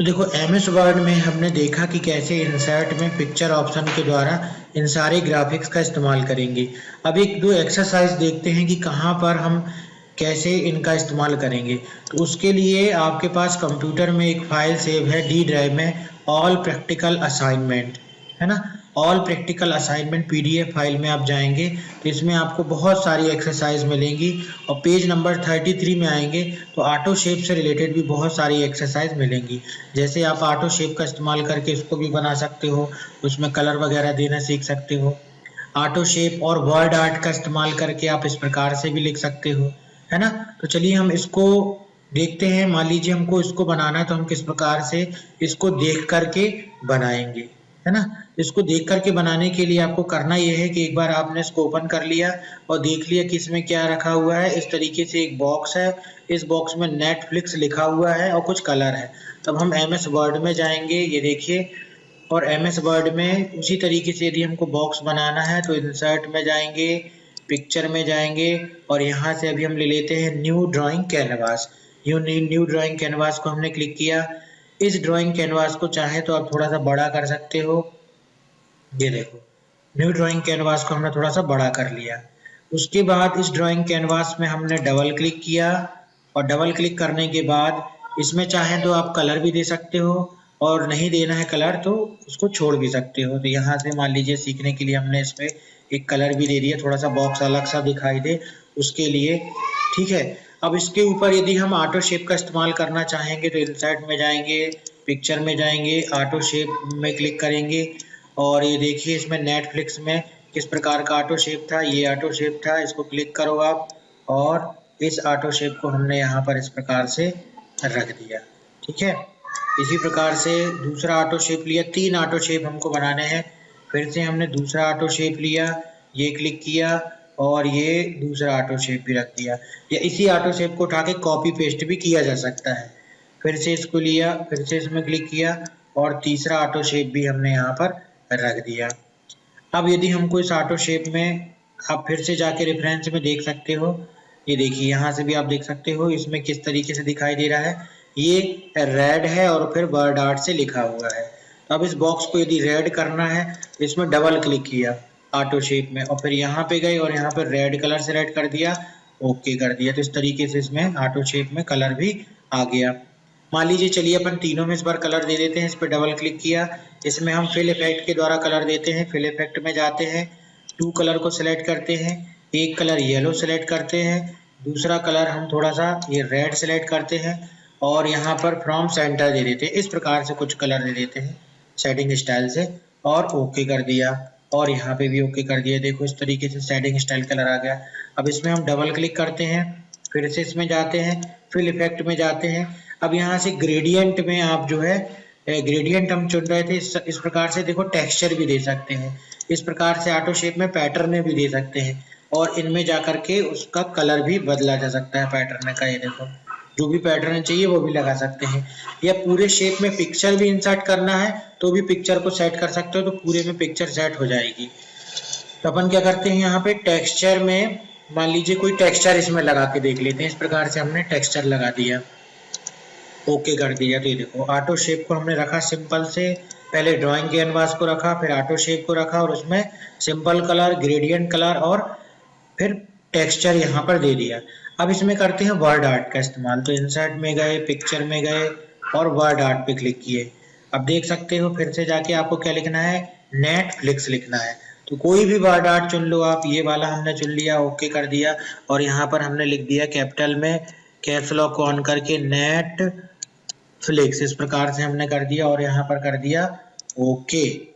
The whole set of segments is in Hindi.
तो देखो एमएस वर्ड में हमने देखा कि कैसे इंसर्ट में पिक्चर ऑप्शन के द्वारा इन सारे ग्राफिक्स का इस्तेमाल करेंगे। अब एक दो एक्सरसाइज देखते हैं कि कहाँ पर हम कैसे इनका इस्तेमाल करेंगे। तो उसके लिए आपके पास कंप्यूटर में एक फाइल सेव है डी ड्राइव में, ऑल प्रैक्टिकल असाइनमेंट, है ना। All practical assignment PDF file में आप जाएंगे तो इसमें आपको बहुत सारी एक्सरसाइज मिलेंगी और पेज नंबर 33 में आएंगे तो ऑटो शेप से रिलेटेड भी बहुत सारी एक्सरसाइज मिलेंगी। जैसे आप ऑटो शेप का इस्तेमाल करके इसको भी बना सकते हो, उसमें कलर वगैरह देना सीख सकते हो। ऑटो शेप और वर्ड आर्ट का इस्तेमाल करके आप इस प्रकार से भी लिख सकते हो, है ना। तो चलिए हम इसको देखते हैं। मान लीजिए हमको इसको बनाना है तो हम किस प्रकार से इसको देख करके बनाएंगे, है ना। इसको देख करके बनाने के लिए आपको करना यह है कि एक बार आपने इसको ओपन कर लिया और देख लिया कि इसमें क्या रखा हुआ है। इस तरीके से एक बॉक्स है, इस बॉक्स में नेटफ्लिक्स लिखा हुआ है और कुछ कलर है। तब हम एमएस वर्ड में जाएंगे, ये देखिए, और एमएस वर्ड में उसी तरीके से यदि हमको बॉक्स बनाना है तो इंसर्ट में जाएंगे, पिक्चर में जाएंगे और यहाँ से अभी हम ले लेते हैं new drawing canvas. New drawing canvas को हमने क्लिक किया। इस ड्राइंग कैनवास को चाहे तो आप थोड़ा सा बड़ा कर सकते हो। ये देखो, न्यू ड्राइंग कैनवास को हमने थोड़ा सा बड़ा कर लिया। उसके बाद इस ड्राइंग कैनवास में हमने डबल क्लिक किया और डबल क्लिक करने के बाद इसमें चाहे तो आप कलर भी दे सकते हो और नहीं देना है कलर तो उसको छोड़ भी सकते हो। तो यहाँ से मान लीजिए सीखने के लिए हमने इसमें एक कलर भी दे दिया, थोड़ा सा बॉक्स अलग सा दिखाई दे उसके लिए, ठीक है। अब इसके ऊपर यदि हम ऑटो शेप का इस्तेमाल करना चाहेंगे तो इंसर्ट में जाएंगे, पिक्चर में जाएंगे, ऑटो शेप में क्लिक करेंगे और ये देखिए इसमें नेटफ्लिक्स में किस प्रकार का ऑटो शेप था, ये ऑटो शेप था। इसको क्लिक करो आप और इस ऑटो शेप को हमने यहाँ पर इस प्रकार से रख दिया, ठीक है। इसी प्रकार से दूसरा ऑटो शेप लिया, 3 ऑटो शेप हमको बनाने हैं। फिर से हमने दूसरा ऑटो शेप लिया, ये क्लिक किया और ये दूसरा ऑटो शेप भी रख दिया। या इसी ऑटो शेप को उठा के कॉपी पेस्ट भी किया जा सकता है। फिर से इसको लिया, फिर से इसमें क्लिक किया और तीसरा ऑटो शेप भी हमने यहाँ पर रख दिया। अब यदि हमको इस ऑटो शेप में, आप फिर से जाके रेफरेंस में देख सकते हो, ये देखिए यहाँ से भी आप देख सकते हो इसमें किस तरीके से दिखाई दे रहा है। ये रेड है और फिर वर्ड आर्ट से लिखा हुआ है। अब इस बॉक्स को यदि रेड करना है तो इसमें डबल क्लिक किया ऑटो शेप में और फिर यहाँ पे गए और यहाँ पर रेड कलर से रेड कर दिया, ओके कर दिया। तो इस तरीके से इसमें ऑटो शेप में कलर भी आ गया। मान लीजिए चलिए अपन तीनों में इस बार कलर दे देते हैं। इस पर डबल क्लिक किया, इसमें हम फिल इफेक्ट के द्वारा कलर देते हैं। फिल इफेक्ट में जाते हैं, 2 कलर को सिलेक्ट करते हैं, एक कलर येलो सेलेक्ट करते हैं, दूसरा कलर हम थोड़ा सा ये रेड सेलेक्ट करते हैं और यहाँ पर फ्रॉम सेंटर दे देते हैं। इस प्रकार से कुछ कलर दे देते हैं शेडिंग स्टाइल से और ओके कर दिया और यहाँ पे भी ओके कर दिया। देखो इस तरीके से शेडिंग स्टाइल कलर आ गया। अब इसमें हम डबल क्लिक करते हैं, फिर से इसमें जाते हैं, फिल इफेक्ट में जाते हैं। अब यहाँ से ग्रेडियंट में आप जो है ग्रेडियंट हम चुन रहे थे, इस प्रकार से देखो टेक्सचर भी दे सकते हैं। इस प्रकार से ऑटो शेप में पैटर्न भी दे सकते हैं और इनमें जाकर के उसका कलर भी बदला जा सकता है पैटर्न का। ये देखो जो भी पैटर्न चाहिए वो भी लगा सकते हैं। या पूरे शेप में पिक्चर भी इंसर्ट करना है तो भी पिक्चर को सेट कर सकते हो, तो पूरे में पिक्चर सेट हो जाएगी। तो अपन क्या करते हैं यहाँ पे टेक्सचर में, मान लीजिए कोई टेक्सचर इसमें लगा के देख लेते हैं। इस प्रकार से हमने टेक्सचर लगा दिया, ओके कर दिया। तो ये देखो ऑटो शेप को हमने रखा सिंपल से, पहले ड्राइंग कैनवास को रखा, फिर ऑटो शेप को रखा और उसमें सिंपल कलर, ग्रेडियंट कलर और फिर टेक्सचर यहाँ पर दे दिया। अब इसमें करते हैं वर्ड आर्ट का इस्तेमाल। तो इंसर्ट में गए, पिक्चर में गए और वर्ड आर्ट पे क्लिक किए। अब देख सकते हो फिर से जाके आपको क्या लिखना है, नेटफ्लिक्स लिखना है। तो कोई भी वर्ड आर्ट चुन लो आप, ये वाला हमने चुन लिया, ओके कर दिया और यहाँ पर हमने लिख दिया कैपिटल में, कैप्स लॉक को ऑन करके नेटफ्लिक्स, इस प्रकार से हमने कर दिया और यहाँ पर कर दिया ओके।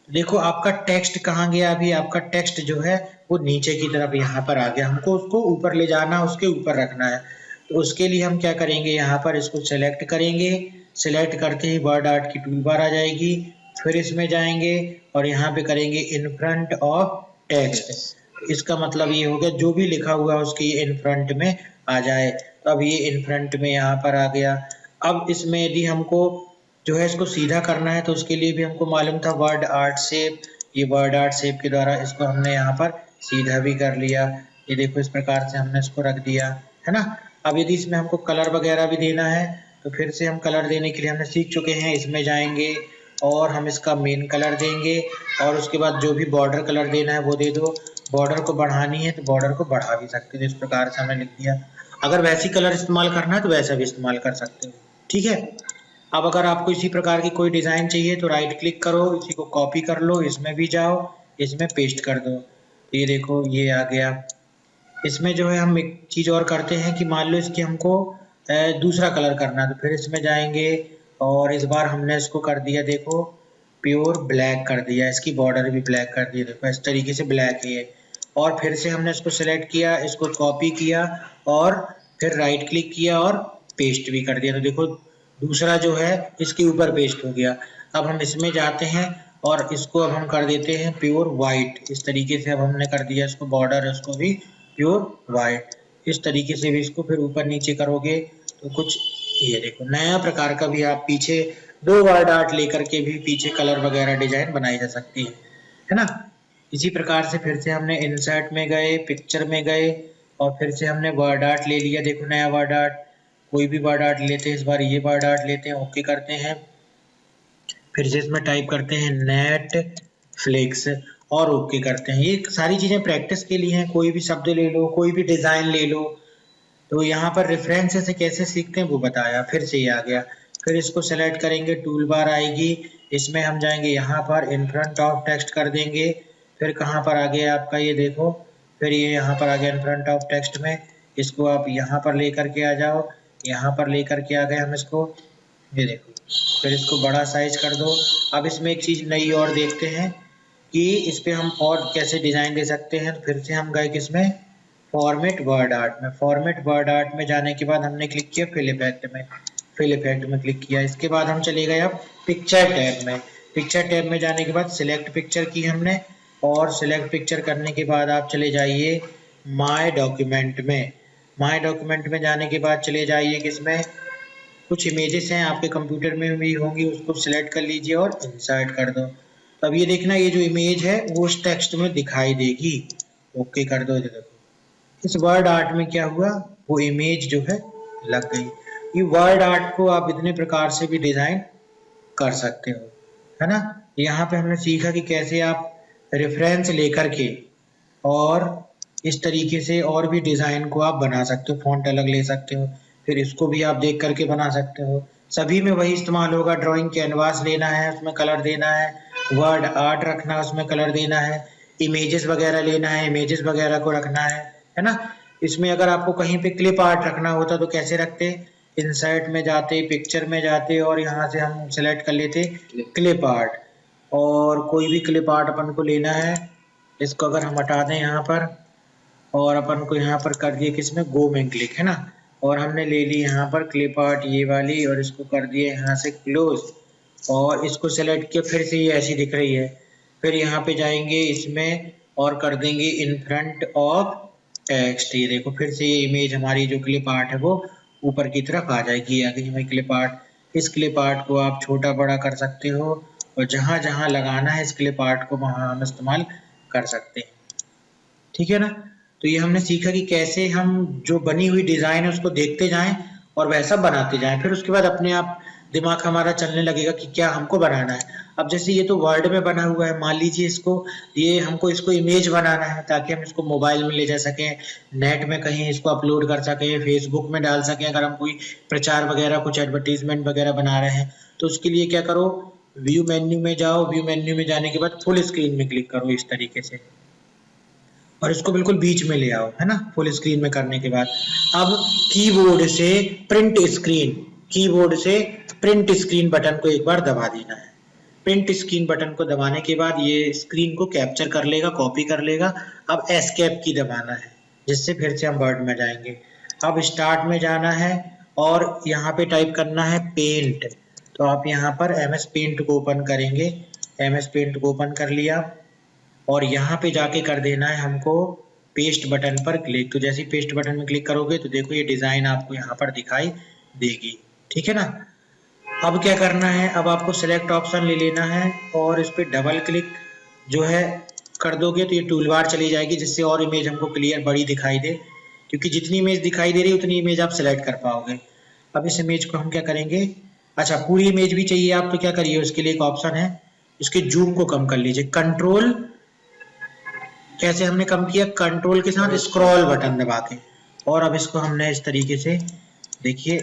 देखो आपका टेक्स्ट कहाँ गया, अभी आपका टेक्स्ट जो है वो नीचे की तरफ यहाँ पर आ गया। हमको उसको ऊपर ले जाना, उसके ऊपर रखना है। तो उसके लिए हम क्या करेंगे, यहाँ पर इसको सेलेक्ट करेंगे, सेलेक्ट करते ही वर्ड आर्ट की टूल बार आ जाएगी। फिर इसमें जाएंगे और यहाँ पे करेंगे इन फ्रंट ऑफ टेक्स्ट। इसका मतलब ये हो गया जो भी लिखा हुआ है उसके इन फ्रंट में आ जाए। तो अब ये इन फ्रंट में यहाँ पर आ गया। अब इसमें यदि हमको जो है इसको सीधा करना है तो उसके लिए भी हमको मालूम था वर्ड आर्ट शेप। ये वर्ड आर्ट शेप के द्वारा इसको हमने यहाँ पर सीधा भी कर लिया। ये देखो इस प्रकार से हमने इसको रख दिया, है ना। अब यदि इसमें हमको कलर वगैरह भी देना है तो फिर से हम कलर देने के लिए हमने सीख चुके हैं, इसमें जाएंगे और हम इसका मेन कलर देंगे और उसके बाद जो भी बॉर्डर कलर देना है वो दे दो। बॉर्डर को बढ़ानी है तो बॉर्डर को बढ़ा भी सकते हो, इस प्रकार से हमने लिख दिया। अगर वैसी कलर इस्तेमाल करना है तो वैसा भी इस्तेमाल कर सकते हो, ठीक है। अब अगर आपको इसी प्रकार की कोई डिज़ाइन चाहिए तो राइट क्लिक करो, इसी को कॉपी कर लो, इसमें भी जाओ, इसमें पेस्ट कर दो। ये देखो ये आ गया। इसमें जो है हम एक चीज़ और करते हैं कि मान लो इसकी हमको दूसरा कलर करना है, तो फिर इसमें जाएंगे और इस बार हमने इसको कर दिया, देखो प्योर ब्लैक कर दिया, इसकी बॉर्डर भी ब्लैक कर दी, देखो इस तरीके से ब्लैक है ये। और फिर से हमने इसको सेलेक्ट किया, इसको कॉपी किया और फिर राइट क्लिक किया और पेस्ट भी कर दिया, तो देखो दूसरा जो है इसके ऊपर पेस्ट हो गया। अब हम इसमें जाते हैं और इसको अब हम कर देते हैं प्योर वाइट, इस तरीके से अब हमने कर दिया इसको बॉर्डर, इसको भी प्योर वाइट, इस तरीके से भी इसको फिर ऊपर नीचे करोगे तो कुछ ये देखो नया प्रकार का भी आप पीछे 2 वर्ड आर्ट लेकर के भी पीछे कलर वगैरह डिजाइन बनाई जा सकती है ना। इसी प्रकार से फिर से हमने इंसर्ट में गए, पिक्चर में गए और फिर से हमने वर्ड आर्ट ले लिया, देखो नया वर्ड आर्ट, कोई भी वर्ड आर्ट लेते हैं, इस बार ये वर्ड आर्ट लेते हैं, ओके करते हैं। फिर से इसमें टाइप करते हैं नेटफ्लिक्स और ओके करते हैं। ये सारी चीज़ें प्रैक्टिस के लिए हैं, कोई भी शब्द ले लो, कोई भी डिज़ाइन ले लो। तो यहाँ पर रेफरेंस से कैसे सीखते हैं वो बताया, फिर से ये आ गया। फिर इसको सेलेक्ट करेंगे, टूल बार आएगी, इसमें हम जाएंगे यहाँ पर इन फ्रंट ऑफ टेक्स्ट कर देंगे। फिर कहाँ पर आ गया आपका ये देखो, फिर ये यहाँ पर आ गया इन फ्रंट ऑफ टेक्स्ट में, इसको आप यहाँ पर लेकर के आ जाओ, यहाँ पर लेकर के आ गए हम इसको, ये देखो। फिर इसको बड़ा साइज कर दो। अब इसमें एक चीज़ नई और देखते हैं कि इस पर हम और कैसे डिज़ाइन दे सकते हैं। फिर से हम गए किसमें, फॉर्मेट वर्ड आर्ट में। फॉर्मेट वर्ड आर्ट में जाने के बाद हमने क्लिक किया फिल इफेक्ट में, फिल इफेक्ट में क्लिक किया। इसके बाद हम चले गए अब पिक्चर टैब में। पिक्चर टैब में जाने के बाद सिलेक्ट पिक्चर की हमने, और सिलेक्ट पिक्चर करने के बाद आप चले जाइए माय डॉक्यूमेंट में। माय डॉक्यूमेंट में जाने के बाद चले जाइए किसमें, कुछ इमेजेस हैं आपके कंप्यूटर में भी होंगी, उसको सिलेक्ट कर लीजिए और इंसर्ट कर दो। अब ये देखना ये जो इमेज है वो उस टेक्स्ट में दिखाई देगी, ओके कर दो। देखो इस वर्ड आर्ट में क्या हुआ, वो इमेज जो है लग गई। ये वर्ड आर्ट को आप इतने प्रकार से भी डिजाइन कर सकते हो, है ना। यहाँ पे हमने सीखा कि कैसे आप रेफरेंस लेकर के और इस तरीके से और भी डिजाइन को आप बना सकते हो, फॉन्ट अलग ले सकते हो, फिर इसको भी आप देख करके बना सकते हो। सभी में वही इस्तेमाल होगा, ड्राइंग कैनवास लेना है, उसमें कलर देना है, वर्ड आर्ट रखना है, उसमें कलर देना है, इमेजेस वगैरह लेना है, इमेजेस वगैरह को रखना है ना। इसमें अगर आपको कहीं पे क्लिप आर्ट रखना होता तो कैसे रखते, इंसर्ट में जाते, पिक्चर में जाते और यहाँ से हम सेलेक्ट कर लेते क्लिप आर्ट, और कोई भी क्लिप आर्ट अपन को लेना है। इसको अगर हम हटा दें यहाँ पर और अपन को यहाँ पर कर दिए किसमें, गो में क्लिक, है ना। और हमने ले ली यहाँ पर क्लिप आर्ट ये वाली और इसको कर दिए यहाँ से क्लोज और इसको सेलेक्ट किया, फिर से ये ऐसी दिख रही है। फिर यहाँ पे जाएंगे इसमें और कर देंगे इन फ्रंट ऑफ टेक्स्ट, ये देखो फिर से ये इमेज हमारी जो क्लिप आर्ट है वो ऊपर की तरफ आ जाएगी। आ गई हमारी क्लिप आर्ट। इस क्लिप आर्ट को आप छोटा बड़ा कर सकते हो और जहाँ जहाँ लगाना है इस क्लिप आर्ट को वहाँ हम इस्तेमाल कर सकते हैं, ठीक है ना। तो ये हमने सीखा कि कैसे हम जो बनी हुई डिज़ाइन है उसको देखते जाएं और वैसा बनाते जाएं, फिर उसके बाद अपने आप दिमाग हमारा चलने लगेगा कि क्या हमको बनाना है। अब जैसे ये तो वर्ड में बना हुआ है, मान लीजिए इसको ये हमको इसको इमेज बनाना है ताकि हम इसको मोबाइल में ले जा सकें, नेट में कहीं इसको अपलोड कर सकें, फेसबुक में डाल सकें, अगर हम कोई प्रचार वगैरह कुछ एडवर्टीजमेंट वगैरह बना रहे हैं। तो उसके लिए क्या करो, व्यू मेन्यू में जाओ, व्यू मेन्यू में जाने के बाद फुल स्क्रीन में क्लिक करो इस तरीके से और इसको बिल्कुल बीच में ले आओ, है ना। फुल स्क्रीन में करने के बाद अब कीबोर्ड से प्रिंट स्क्रीन बटन को एक बार दबा देना है। प्रिंट स्क्रीन बटन को दबाने के बाद ये स्क्रीन को कैप्चर कर लेगा, कॉपी कर लेगा। अब एस्केप की दबाना है जिससे फिर से हम वर्ड में जाएंगे। अब स्टार्ट में जाना है और यहाँ पे टाइप करना है पेंट, तो आप यहाँ पर MS पेंट को ओपन करेंगे। MS पेंट को ओपन कर लिया और यहाँ पे जाके कर देना है हमको पेस्ट बटन पर क्लिक। तो जैसे ही पेस्ट बटन में क्लिक करोगे तो देखो ये डिज़ाइन आपको यहाँ पर दिखाई देगी, ठीक है ना। अब क्या करना है, अब आपको सिलेक्ट ऑप्शन ले लेना है और इस पर डबल क्लिक जो है कर दोगे तो ये टूल बार चली जाएगी, जिससे और इमेज हमको क्लियर बड़ी दिखाई दे, क्योंकि जितनी इमेज दिखाई दे रही है उतनी इमेज आप सिलेक्ट कर पाओगे। अब इस इमेज को हम क्या करेंगे, अच्छा पूरी इमेज भी चाहिए आप तो क्या करिए, उसके लिए एक ऑप्शन है, इसके जूम को कम कर लीजिए, कंट्रोल, कैसे हमने कम किया, कंट्रोल के साथ स्क्रॉल बटन दबा के, और अब इसको हमने इस तरीके से देखिए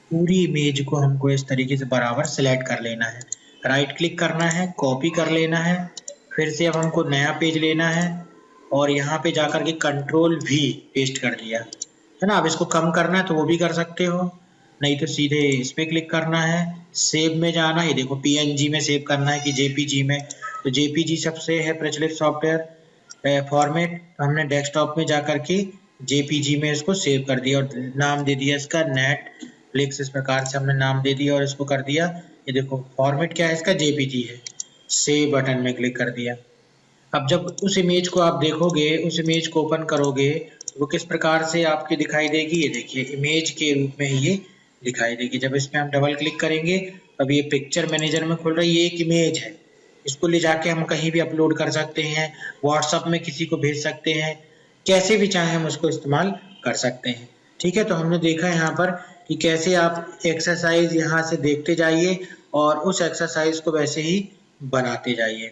पूरी इमेज को हमको इस तरीके से बराबर सिलेक्ट कर लेना है, राइट क्लिक करना है, कॉपी कर लेना है, फिर से अब हमको नया पेज लेना है और यहाँ पे जाकर के कंट्रोल V पेस्ट कर दिया है ना। अब इसको कम करना है तो वो भी कर सकते हो, नहीं तो सीधे इस पे क्लिक करना है, सेव में जाना है, देखो PNG में सेव करना है कि JPG में, तो JPG सबसे है प्रचलित सॉफ्टवेयर फॉर्मेट, तो हमने डेस्कटॉप में जाकर के JPG में इसको सेव कर दिया और नाम दे दिया इसका नेटफ्लिक्स, इस प्रकार से हमने नाम दे दिया और इसको कर दिया, ये देखो फॉर्मेट क्या है इसका, JPG है, सेव बटन में क्लिक कर दिया। अब जब उस इमेज को आप देखोगे, उस इमेज को ओपन करोगे, वो किस प्रकार से आपकी दिखाई देगी, ये देखिए इमेज के रूप में ये दिखाई देगी। जब इसमें हम डबल क्लिक करेंगे अब ये पिक्चर मैनेजर में खुल रही है, ये एक इमेज है, इसको ले जाके हम कहीं भी अपलोड कर सकते हैं, व्हाट्सएप में किसी को भेज सकते हैं, कैसे भी चाहे हम उसको इस्तेमाल कर सकते हैं। ठीक है, तो हमने देखा यहाँ पर कि कैसे आप एक्सरसाइज यहाँ से देखते जाइए और उस एक्सरसाइज को वैसे ही बनाते जाइए।